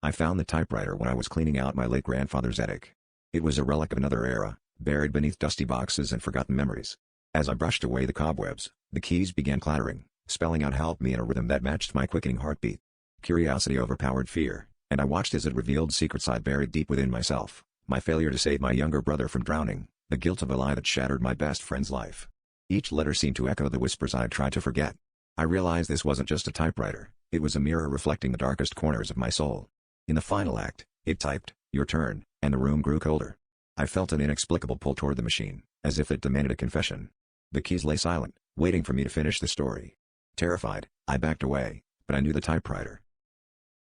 I found the typewriter when I was cleaning out my late grandfather's attic. It was a relic of another era, buried beneath dusty boxes and forgotten memories. As I brushed away the cobwebs, the keys began clattering, spelling out "help me" in a rhythm that matched my quickening heartbeat. Curiosity overpowered fear, and I watched as it revealed secrets I'd buried deep within myself: my failure to save my younger brother from drowning, the guilt of a lie that shattered my best friend's life. Each letter seemed to echo the whispers I'd tried to forget. I realized this wasn't just a typewriter, it was a mirror reflecting the darkest corners of my soul. In the final act, it typed, "Your turn," and the room grew colder. I felt an inexplicable pull toward the machine, as if it demanded a confession. The keys lay silent, waiting for me to finish the story. Terrified, I backed away, but I knew the typewriter,